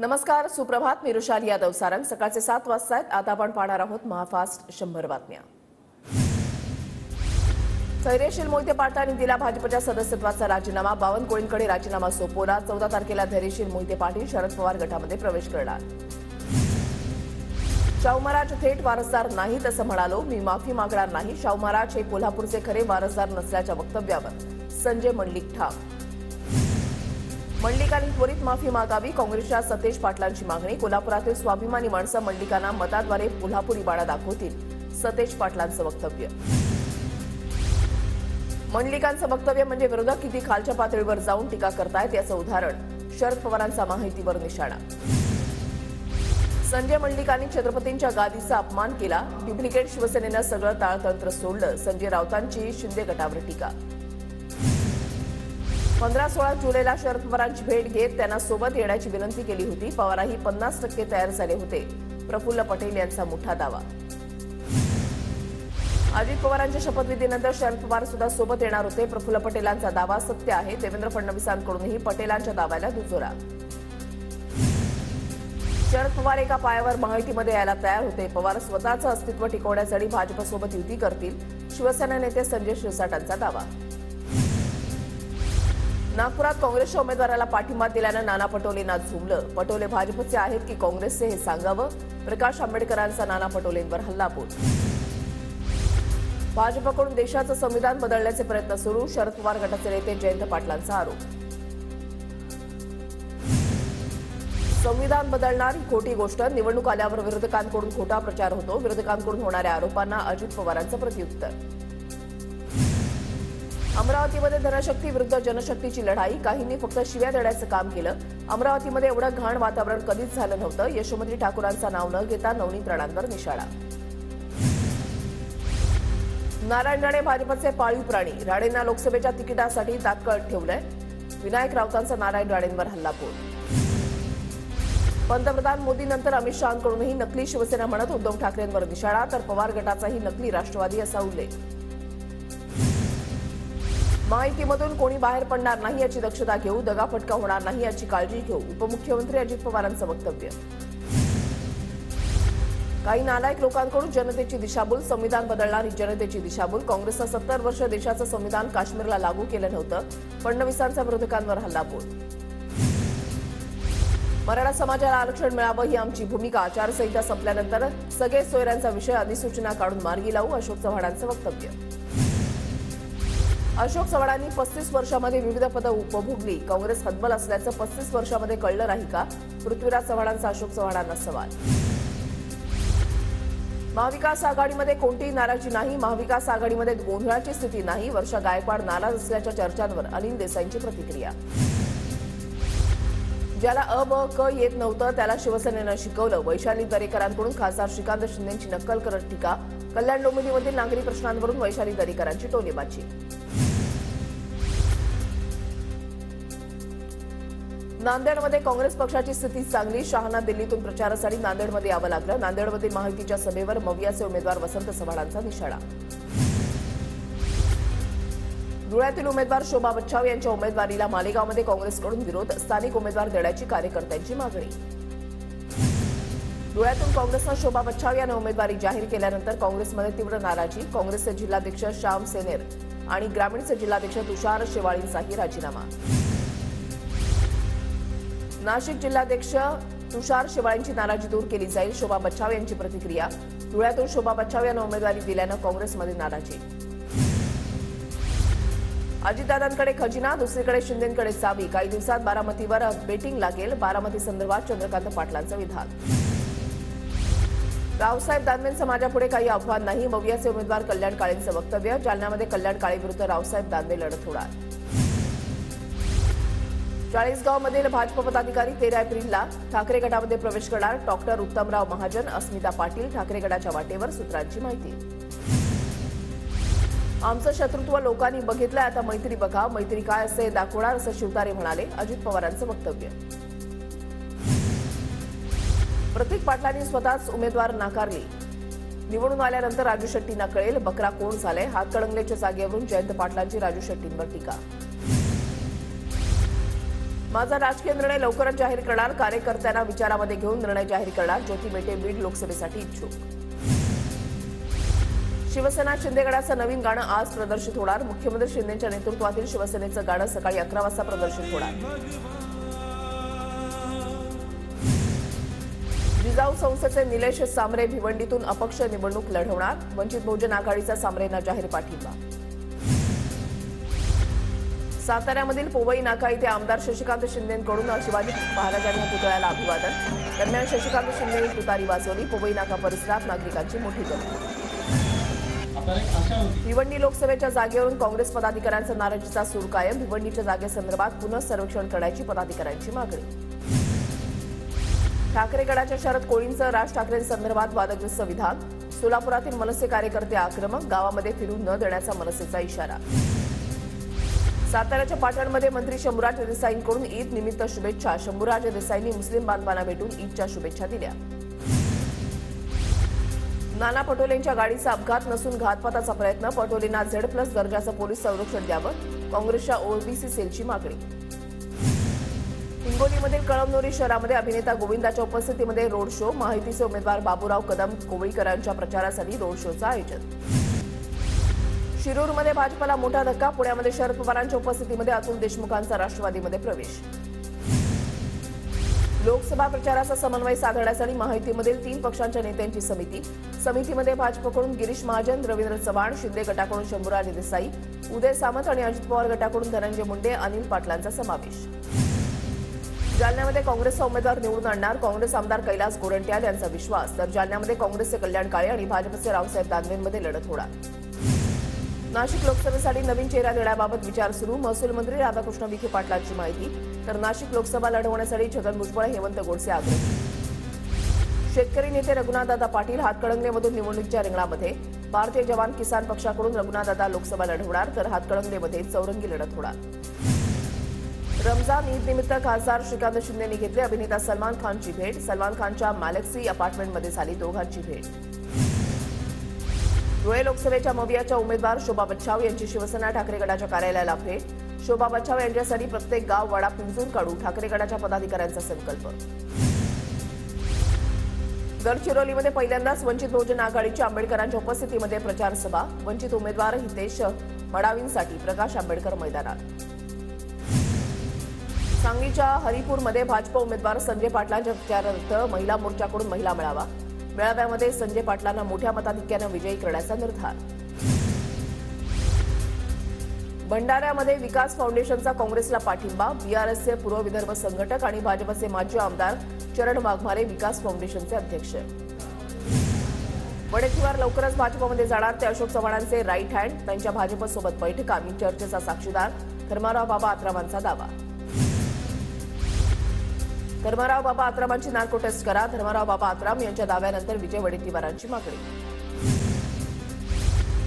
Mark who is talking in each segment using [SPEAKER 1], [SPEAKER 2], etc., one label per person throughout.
[SPEAKER 1] नमस्कार, सुप्रभात. मी रुशाली यादव. सारंग. सकाळचे 7 वाजता आहेत. आता आपण पाहणार आहोत महाफास्ट 100 बातम्या. धैर्यशील मोहिते पाटलांनी दिला भाजपच्या सदस्यत्वाचा राजीनामा. बावनकुळेंकडे राजीनामा सोपवला. 14 तारखेला धैर्यशील मोहिते पाटील शरद पवार गटामध्ये प्रवेश करणार. शाहू महाराज थेट वारसदार नाहीत असं म्हणालो. मी माफी मागणार नाही. शाहू महाराज हे कोल्हापूरचे खरे वारसदार नसल्याच्या वक्तव्यावर संजय मंडलिक ठाम. मंडलिकांनी त्वरित माफी मागावी. काँग्रेसच्या सतेज पाटलांची मागणी. कोल्हापुरातील स्वाभिमानी माणसं मंडलिकांना मताद्वारे कोल्हापुरी बाणा दाखवतील. सतेज पाटलांचं वक्तव्य. मंडलिकांचं वक्तव्य म्हणजे विरोधक किती खालच्या पातळीवर जाऊन टीका करतायत याचं उदाहरण. शरद पवारांचा माहितीवर निशाणा. संजय मंडलिकांनी छत्रपतींच्या गादीचा अपमान केला. डुप्लिकेट शिवसेनेनं सगळं ताळतंत्र सोडलं. संजय राऊतांची शिंदे गटावर टीका. 15-16 जुलैला शरद पवारांची भेट घेत त्यांना सोबत येण्याची विनंती केली होती. पवारही 50% तयार झाले होते. प्रफुल्ल पटेल यांचा मोठा दावा. अजित पवारांच्या शपथविधीनंतर शरद पवार सुद्धा सोबत येणार होते. प्रफुल्ल पटेलांचा दावा सत्य आहे. देवेंद्र फडणवीसांकडूनही पटेलांच्या दाव्याला दुजोरा. शरद पवार एका पायावर महायुतीमध्ये यायला तयार होते. पवार स्वतःचं अस्तित्व टिकवण्यासाठी भाजपसोबत युती करतील. शिवसेना नेते संजय शिरसाटांचा दावा. नागपुरात काँग्रेसच्या उमेदवाराला पाठिंबा दिल्यानं नाना पटोलेंना झोंबलं. पटोले भाजपचे आहेत की काँग्रेसचे हे सांगावं. प्रकाश आंबेडकरांचा नाना पटोलेंवर हल्लाबोल. भाजपकडून देशाचं संविधान बदलण्याचे प्रयत्न सुरू. शरद पवार गटाचे नेते जयंत पाटलांचा आरोप. संविधान बदलणार ही खोटी गोष्ट. निवडणूक आल्यावर विरोधकांकडून खोटा प्रचार होतो. विरोधकांकडून होणाऱ्या आरोपांना अजित पवारांचं प्रत्युत्तर. अमरावतीमध्ये धनशक्ती विरुद्ध जनशक्तीची लढाई. काहींनी फक्त शिव्या देण्याचं काम केलं. अमरावतीमध्ये एवढं घाण वातावरण कधीच झालं नव्हतं. यशोमती ठाकूरांचं नाव न घेता नवनीत राणांवर निशाणा. नारायण राणे भाजपचे पाळीव प्राणी. राणेंना लोकसभेच्या तिकिटासाठी तात्काळ ठेवलंय. विनायक राऊतांचा नारायण राणेंवर हल्लाबोल. पंतप्रधान मोदींनंतर अमित शहांकडूनही नकली शिवसेना म्हणत उद्धव ठाकरेंवर निशाणा. तर पवार गटाचाही नकली राष्ट्रवादी असा उल्लेख. महायुतीमधून कोणी बाहेर पडणार नाही याची दक्षता घेऊ. दगाफटका होणार नाही याची काळजी घेऊ. उपमुख्यमंत्री अजित पवारांचं वक्तव्य. काही नालायक लोकांकडून जनतेची दिशाभूल. संविधान बदलणार ही जनतेची दिशाभूल. काँग्रेसनं 70 वर्ष देशाचं संविधान काश्मीरला लागू केलं नव्हतं. फडणवीसांचा विरोधकांवर हल्लाबोल. मराठा समाजाला आरक्षण मिळावं ही आमची भूमिका. आचारसंहिता संपल्यानंतर सगळे सोयऱ्यांचा विषय अधिसूचना काढून मार्गी लावू. अशोक चव्हाणांचं वक्तव्य. अशोक चव्हाणांनी 35 वर्षांमध्ये विविध पदं उपभोगली. काँग्रेस हतबल असल्याचं 35 वर्षांमध्ये कळलं नाही का? पृथ्वीराज चव्हाणांचा अशोक चव्हाणांना सवाल. महाविकास आघाडीमध्ये कोणतीही नाराजी नाही. महाविकास आघाडीमध्ये गोंधळाची स्थिती नाही. वर्षा गायकवाड नाराज असल्याच्या चर्चांवर अनिल देसाईंची प्रतिक्रिया. ज्याला अ ब क येत नव्हतं त्याला शिवसेनेनं शिकवलं. वैशाली दरेकरांकडून खासदार श्रीकांत शिंदेंची नक्कल करत टीका. कल्याण डोंबिवलीमधील नागरी प्रश्नांवरून वैशाली दरेकरांची टोलेबाजी. नांदेडमध्ये काँग्रेस पक्षाची स्थिती चांगली. शहांना दिल्लीतून प्रचारासाठी नांदेडमध्ये यावं लागलं. नांदेडमधील महायुतीच्या सभेवर मवियाचे उमेदवार वसंत चव्हाणांचा निशाणा. धुळ्यातील उमेदवार शोभा बच्छाव यांच्या उमेदवारीला मालेगावमध्ये काँग्रेसकडून विरोध. स्थानिक उमेदवार देण्याची कार्यकर्त्यांची मागणी. धुळ्यातून काँग्रेसनं शोभा बच्छाव यांना उमेदवारी जाहीर केल्यानंतर काँग्रेसमध्ये तीव्र नाराजी. काँग्रेसचे जिल्हाध्यक्ष श्याम सेनेर आणि ग्रामीणचे जिल्हाध्यक्ष तुषार शेवाळींचाही राजीनामा. नाशिक जिल्हाध्यक्ष तुषार शेवाळींची नाराजी दूर केली जाईल. शोभा बच्छाव यांची प्रतिक्रिया. धुळ्यातून शोभा बच्छाव यांना उमेदवारी दिल्यानं काँग्रेसमध्ये नाराजी. अजितदादांकडे खजिना, दुसरीकडे शिंदेंकडे चावी. काही दिवसात बारामतीवर बेटिंग लागेल. बारामती संदर्भात चंद्रकांत पाटलांचं विधान. रावसाहेब दानवेंचं माझ्यापुढे काही आव्हान नाही. मवियाचे उमेदवार कल्याण काळेंचं वक्तव्य. जालन्यामध्ये कल्याण काळे विरुद्ध रावसाहेब दानवे लढत होणार. चाळीसगावमधील भाजप पदाधिकारी 13 एप्रिलला ठाकरे गटामध्ये प्रवेश करणार. डॉक्टर उत्तमराव महाजन, अस्मिता पाटील ठाकरे गटाच्या वाटेवर. सूत्रांची माहिती. आमचं शत्रुत्व लोकांनी बघितलंय. आता मैत्री बघा. मैत्री काय असते दाखवणार असं शिवतारे म्हणाले. अजित पवारांचं वक्तव्य. प्रतीक पाटलांनी स्वतःच उमेदवार नाकारले. निवडून आल्यानंतर राजू शेट्टींना कळेल बकरा कोण झालाय. हातकणंगलेच्या जागेवरून जयंत पाटलांची राजू शेट्टींवर टीका. माझा राजकीय निर्णय लवकरच जाहीर करणार, कार्यकर्त्यांना विचारामध्ये घेऊन निर्णय जाहीर करणार, ज्योती मेटे बीड लोकसभेसाठी इच्छुक. शिवसेना शिंदेगडाचं नवीन गाणं आज प्रदर्शित होणार. मुख्यमंत्री शिंदेच्या नेतृत्वातील शिवसेनेचं गाणं सकाळी 11 वाजता प्रदर्शित होणार. जिजाऊ संस्थेचे निलेश सांबरे भिवंडीतून अपक्ष निवडणूक लढवणार. वंचित बहुजन आघाडीचा सांबरेंना जाहीर पाठिंबा. साताऱ्यामधील पोवई नाका इथे आमदार शशिकांत शिंदेंकडून शिवाजी महाराजांच्या पुतळ्याला अभिवादन. दरम्यान शशिकांत शिंदेंनी तुतारी वाजवली. पोवई नाका परिसरात नागरिकांची मोठी गर्दी. भिवंडी लोकसभेच्या जागेवरून काँग्रेस पदाधिकाऱ्यांचा नाराजीचा सूर कायम. भिवंडीच्या जागेसंदर्भात पुन्हा सर्वेक्षण करण्याची पदाधिकाऱ्यांची मागणी. ठाकरे गटाच्या शरद कोळींचं राज ठाकरेंसंदर्भात वादग्रस्त विधान. सोलापुरातील मनसे कार्यकर्ते आक्रमक. गावामध्ये फिरू न देण्याचा मनसेचा इशारा. साताऱ्याच्या पाटणमध्ये मंत्री शंभूराज देसाईंकडून ईद निमित्त शुभेच्छा. शंभूराज देसाईंनी मुस्लिम बांधवांना भेटून ईदच्या शुभेच्छा दिल्या. नाना पटोलेंच्या गाडीचा अपघात नसून घातपाताचा प्रयत्न. पटोलेंना Z+ दर्जाचं पोलीस संरक्षण द्यावं, काँग्रेसच्या ओबीसी सेलची मागणी. हिंगोलीमधील कळमनुरी शहरामध्ये अभिनेता गोविंदाच्या उपस्थितीमध्ये रोड शो. महायुतीचे उमेदवार बाबूराव कदम कोवळीकरांच्या प्रचारासाठी रोड शोचं आयोजन. शिरूरमध्ये भाजपला मोठा धक्का. पुण्यामध्ये शरद पवारांच्या उपस्थितीमध्ये अतुल देशमुखांचा राष्ट्रवादीमध्ये प्रवेश. लोकसभा प्रचाराचा समन्वय साधण्यासाठी महायुतीमधील 3 पक्षांच्या नेत्यांची समिती. समितीमध्ये भाजपकडून गिरीश महाजन, रवींद्र चव्हाण, शिंदे गटाकडून शंभूराज देसाई, उदय सामंत आणि अजित पवार गटाकडून धनंजय मुंडे, अनिल पाटलांचा समावेश. जालन्यामध्ये काँग्रेसचा उमेदवार निवडून आणणार. काँग्रेस आमदार कैलास गोरंट्याल यांचा विश्वास. तर जालन्यामध्ये काँग्रेसचे कल्याण काळे आणि भाजपचे रावसाहेब दानवेंमध्ये लढत होणार. नाशिक लोकसभेसाठी नवीन चेहरा देण्याबाबत विचार सुरू. महसूल मंत्री राधाकृष्ण विखे पाटलांची माहिती. तर नाशिक लोकसभा लढवण्यासाठी छगन भुजबळ, हेमंत गोडसे आग्रही. शेतकरी नेते रघुनाथदादा पाटील हातकणंगलेमधून निवडणुकीच्या रिंगणामध्ये. भारतीय जवान किसान पक्षाकडून रघुनाथदादा लोकसभा लढवणार. तर हातकणंगलेमध्ये चौरंगी लढत होणार. रमजान ईद निमित्त खासदार श्रीकांत शिंदेंनी घेतली अभिनेता सलमान खानची भेट. सलमान खानच्या मॅलेक्सी अपार्टमेंटमध्ये झाली दोघांची भेट. धुळे लोकसभेच्या मवियाच्या उमेदवार शोभा बच्छाव यांची शिवसेना ठाकरे गटाच्या कार्यालयाला भेट. शोभा बच्छाव यांच्यासाठी प्रत्येक गाव वाडा पिंजून काढू ठाकरे गटाच्या पदाधिकाऱ्यांचा संकल्प. गडचिरोलीमध्ये पहिल्यांदाच वंचित बहुजन आघाडीची आंबेडकरांच्या उपस्थितीमध्ये प्रचार सभा. वंचित उमेदवार हितेश मडावींसाठी प्रकाश आंबेडकर मैदानात. सांगलीच्या हरिपूरमध्ये भाजप उमेदवार संजय पाटलांच्या प्रचारार्थ महिला मोर्चाकडून महिला मेळावा. मेळाव्यामध्ये संजय पाटलांना मोठ्या मताधिक्यानं विजयी करण्याचा निर्धार. भंडाऱ्यामध्ये विकास फाउंडेशनचा काँग्रेसला पाठिंबा. बीआरएसचे पूर्व विदर्भ संघटक आणि भाजपचे माजी आमदार चरण वाघमारे विकास फाउंडेशनचे अध्यक्ष. वडेट्टीवार लवकरच भाजपमध्ये जाणार. ते अशोक चव्हाणांचे राईट हँड. त्यांच्या भाजपसोबत बैठका. मी चर्चेचा साक्षीदार. धर्माराव बाबा आत्रामांचा दावा. धर्माराव बाबा आत्रामांची नार्को टेस्ट करा. धर्माराव बाबा आत्राम यांच्या दाव्यानंतर विजय वडेट्टीवारांची मागणी.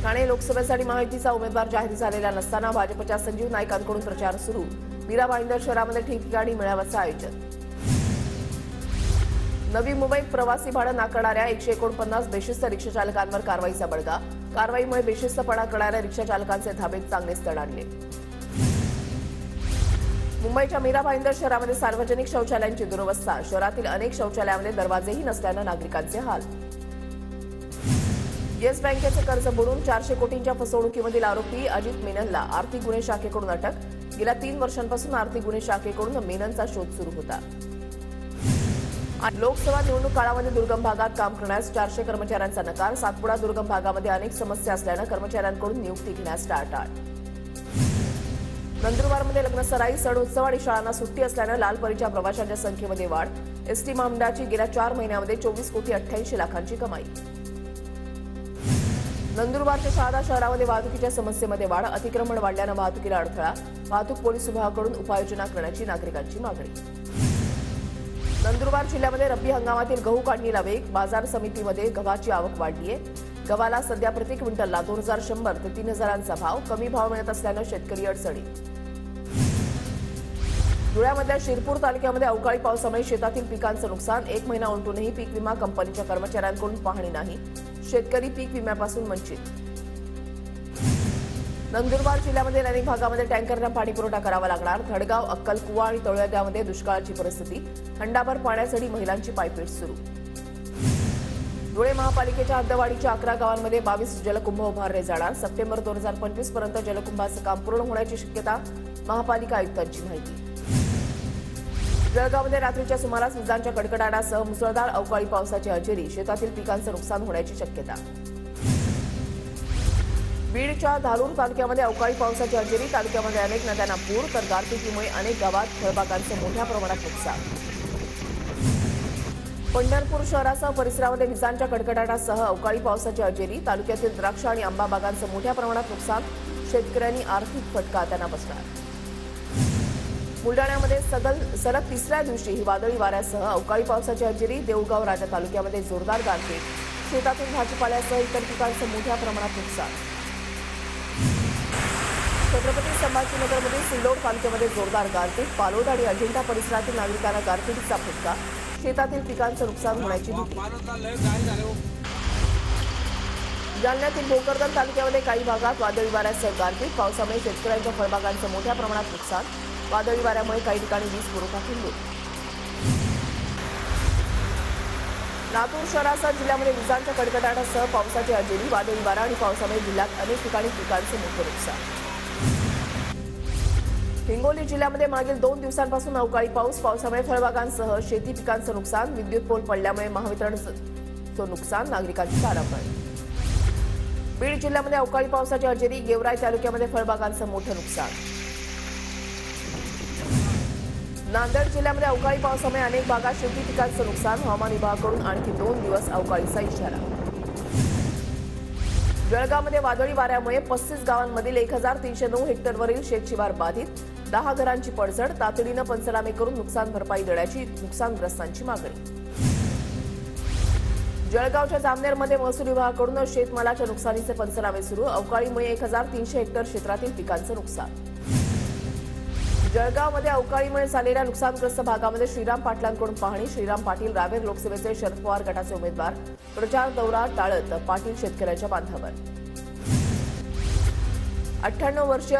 [SPEAKER 1] ठाणे लोकसभेसाठी महायुतीचा उमेदवार जाहीर झालेला नसताना भाजपच्या संजीव नाईकांकडून प्रचार सुरू. मीरा भाईंदर शहरामध्ये ठिकठिकाणी मेळाव्याचं आयोजन. नवी मुंबईत प्रवासी भाडं नाकारणाऱ्या 149 बेशिस्त रिक्षाचालकांवर कारवाईचा बडगा. कारवाईमुळे बेशिस्तपणा करणाऱ्या रिक्षाचालकांचे धाबे चांगलेच तडाणले. मुंबईच्या मीरा भाईंदर शहरामध्ये सार्वजनिक शौचालयांची दुरवस्था. शहरातील अनेक शौचालयामध्ये दरवाजेही नसल्यानं नागरिकांचे हाल. येस बँकेचे कर्ज बुडून 400 कोटींच्या फसवणुकीमधील आरोपी अजित मेननला आर्थिक गुन्हे शाखेकडून अटक. गेल्या 3 वर्षांपासून आर्थिक गुन्हे शाखेकडून मेननचा शोध सुरू होता. लोकसभा निवडणूक काळामध्ये दुर्गम भागात काम करण्यास 400 कर्मचाऱ्यांचा नकार. सातपुडा दुर्गम भागामध्ये अनेक समस्या असल्यानं कर्मचाऱ्यांकडून नियुक्ती घेण्यास टाळाटाळ. नंदुरबारमध्ये लग्नसराई, सण उत्सव आणि शाळांना सुट्टी असल्यानं लालपरीच्या प्रवाशांच्या संख्येमध्ये वाढ. एसटी महामंडळाची गेल्या 4 महिन्यामध्ये 24,88,00,000ची कमाई. नंदुरबारच्या शहादा शहरामध्ये वाहतुकीच्या समस्येमध्ये वाढ. अतिक्रमण वाढल्यानं वाहतुकीला अडथळा. वाहतूक पोलीस विभागाकडून उपाययोजना करण्याची नागरिकांची मागणी. नंदुरबार जिल्ह्यामध्ये रब्बी हंगामातील गहू काढणीला वेग. बाजार समितीमध्ये गव्हाची आवक वाढली आहे. गव्हाला सध्या प्रति क्विंटलला 2,100 ते 3,000चा भाव. कमी भाव मिळत असल्यानं शेतकरी अडचणीत. धुळ्यामधल्या शिरपूर तालुक्यामध्ये अवकाळी पावसामुळे शेतातील पिकांचं नुकसान. 1 महिना उलटूनही पीक विमा कंपनीच्या कर्मचाऱ्यांकडून पाहणी नाही. शेतकरी पीक विम्यापासून वंचित. नंदुरबार जिल्ह्यामध्ये अनेक भागामध्ये टँकरनं पाणी पुरवठा करावा लागणार. धडगाव, अक्कलकुवा आणि तळोद्यामध्ये दुष्काळाची परिस्थिती. हंडाभर पाण्यासाठी महिलांची पायपीट सुरू. धुळे महापालिकेच्या हद्दवाढीच्या 11 गावांमध्ये 22 जलकुंभ उभारले जाणार. सप्टेंबर 2025 पर्यंत जलकुंभाचं काम पूर्ण होण्याची शक्यता. महापालिका आयुक्तांची माहिती. जळगावमध्ये रात्रीच्या सुमारास विजांच्या कडकडाटासह मुसळधार अवकाळी पावसाची हजेरी. शेतातील पिकांचं नुकसान होण्याची शक्यता. बीडच्या धारूर तालुक्यामध्ये अवकाळी पावसाची हजेरी. तालुक्यामध्ये अनेक नद्यांना पूर, तर गारपिटीमुळे अनेक गावात फळबागांचं मोठ्या प्रमाणात नुकसान. पंढरपूर शहरासह परिसरामध्ये विजांच्या कडकडाटासह अवकाळी पावसाची हजेरी. तालुक्यातील द्राक्ष आणि आंबा बागांचं मोठ्या प्रमाणात नुकसान. शेतकऱ्यांनी आर्थिक फटका त्यांना बसणार. बुलडाण्यामध्ये सलग तिसऱ्या दिवशी वादळी वाऱ्यासह अवकाळी पावसाची हजेरी. देऊळगाव राजा तालुक्यामध्ये जोरदार गारपीट. शेतातील भाजीपाल्यासह इतर पिकांचं मोठ्या प्रमाणात नुकसान. छत्रपती संभाजीनगरमधील सिल्लोड तालुक्यामध्ये जोरदार गारपीट. पालोद आणि अजिंठा परिसरातील नागरिकांना गारपीटीचा फटका. शेतातील पिकांचं नुकसान होण्याची भीती. जालन्यातील भोकरदन तालुक्यामध्ये काही भागात वादळी वाऱ्यासह गारपीट. पावसामुळे शेतकऱ्यांच्या फळबागांचं मोठ्या प्रमाणात नुकसान. वादळी वाऱ्यामुळे काही ठिकाणी वीज पुरवठा खंडित. लातूर शहरासह जिल्ह्यामध्ये विजांच्या कडकडाटासह पावसाची हजेरी. वादळी वारा आणि पावसामुळे जिल्ह्यात अनेक ठिकाणी पिकांचं मोठं नुकसान. हिंगोली जिल्ह्यामध्ये मागील 2 दिवसांपासून अवकाळी पाऊस. पावसामुळे फळबागांसह शेती पिकांचं नुकसान. विद्युत पोल पडल्यामुळे महावितरणचं नुकसान. नागरिकांची तारांबळ. बीड जिल्ह्यामध्ये अवकाळी पावसाची हजेरी. गेवराई तालुक्यामध्ये फळबागांचं मोठं नुकसान. नांदेड जिल्ह्यामध्ये अवकाळी पावसामुळे अनेक भागात शेती पिकांचं नुकसान. हवामान विभागाकडून आणखी 2 दिवस अवकाळीचा इशारा. जळगावमध्ये वादळी वाऱ्यामुळे 35 गावांमधील 1309 हेक्टरवरील शेतशिवार बाधित. 10 घरांची पडझड. तातडीनं पंचनामे करून नुकसान भरपाई देण्याची नुकसानग्रस्तांची मागणी. जळगावच्या जामनेरमध्ये महसूल विभागाकडून शेतमालाच्या नुकसानीचे पंचनामे सुरू. अवकाळीमुळे 1300 हेक्टर क्षेत्रातील पिकांचं नुकसान. जळगावमध्ये अवकाळीमुळे झालेल्या नुकसानग्रस्त भागामध्ये श्रीराम पाटलांकडून पाहणी. श्रीराम पाटील रावेर लोकसभेचे शरद पवार गटाचे उमेदवार. प्रचार दौरा टाळत पाटील शेतकऱ्यांच्या बांधावर. 98 वर्षीय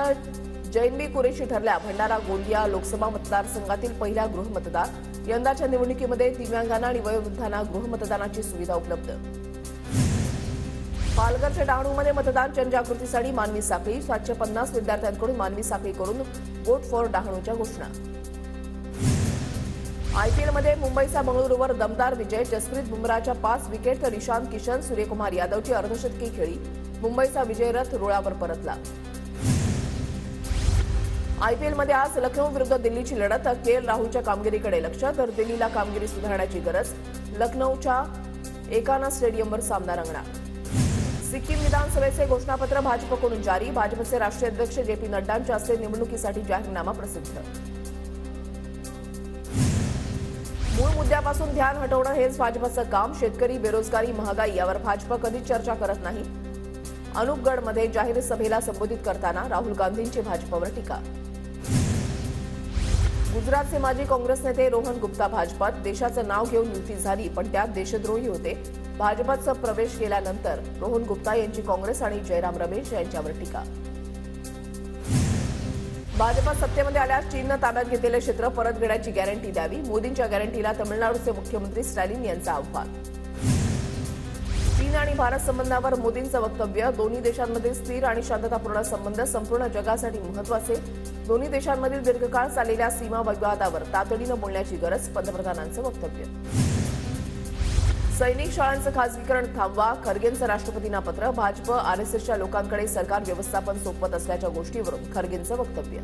[SPEAKER 1] जैनबी कुरेशी ठरल्या भंडारा गोंदिया लोकसभा मतदारसंघातील पहिल्या गृहमतदार. यंदाच्या निवडणुकीमध्ये दिव्यांगांना आणि वयोवृद्धांना गृहमतदानाची सुविधा उपलब्ध. पालघरच्या डहाणूमध्ये मतदान जनजागृतीसाठी मानवी साखळी. 750 विद्यार्थ्यांकडून मानवी साखळी करून वोट फॉर डहाणूच्या घोषणा. आयपीएलमध्ये मुंबईचा बंगळुरूवर दमदार विजय. जसप्रीत बुमराहच्या 5 विकेट तर ईशान किशन, सूर्यकुमार यादवची अर्धशतकी खेळी. मुंबईचा विजय रथ रुळावर परतला. आयपीएलमध्ये आज लखनौ विरुद्ध दिल्लीची लढत. केएल राहुलच्या कामगिरीकडे लक्ष, तर दिल्लीला कामगिरी सुधारण्याची गरज. लखनौच्या एकाना स्टेडियमवर सामना रंगणार. सिक्कीम विधानसभेचे घोषणापत्र भाजपकडून जारी. भाजपचे राष्ट्रीय अध्यक्ष जे.पी. नड्डांच्या हस्ते निवडणुकीसाठी जाहीरनामा प्रसिद्ध. मूळ मुद्द्यापासून ध्यान हटवणं हेच भाजपचं काम. शेतकरी, बेरोजगारी, महागाई यावर भाजप कधीच चर्चा करत नाही. अनूपगडमध्ये जाहीर सभेला संबोधित करताना राहुल गांधींची भाजपवर टीका. गुजरातचे माजी काँग्रेस नेते रोहन गुप्ता भाजपात. देशाचं नाव घेऊन युती झाली, पण त्यात देशद्रोही होते. भाजपाचा प्रवेश केल्यानंतर रोहन गुप्ता यांची काँग्रेस आणि जयराम रमेश यांच्यावर टीका. भाजपा सत्तेमध्ये आल्यास चीननं ताब्यात घेतलेले क्षेत्र परत घेण्याची गॅरंटी द्यावी. मोदींच्या गॅरंटीला तमिळनाडूचे मुख्यमंत्री स्टॅलिन यांचं आव्हान. चीन आणि भारत संबंधावर मोदींचं वक्तव्य. दोन्ही देशांमधील स्थिर आणि शांततापूर्ण संबंध संपूर्ण जगासाठी महत्त्वाचे. दोन्ही देशांमधील दीर्घकाळ चाललेल्या सीमा विवादावर तातडीनं बोलण्याची गरज. पंतप्रधानांचं वक्तव्य. सैनिक शाळांचं खासगीकरण थांबवा. खरगेंचं राष्ट्रपतींना पत्र. भाजप आरएसएसच्या लोकांकडे सरकार व्यवस्थापन सोपवत असल्याच्या गोष्टीवरून खरगेंचं वक्तव्य.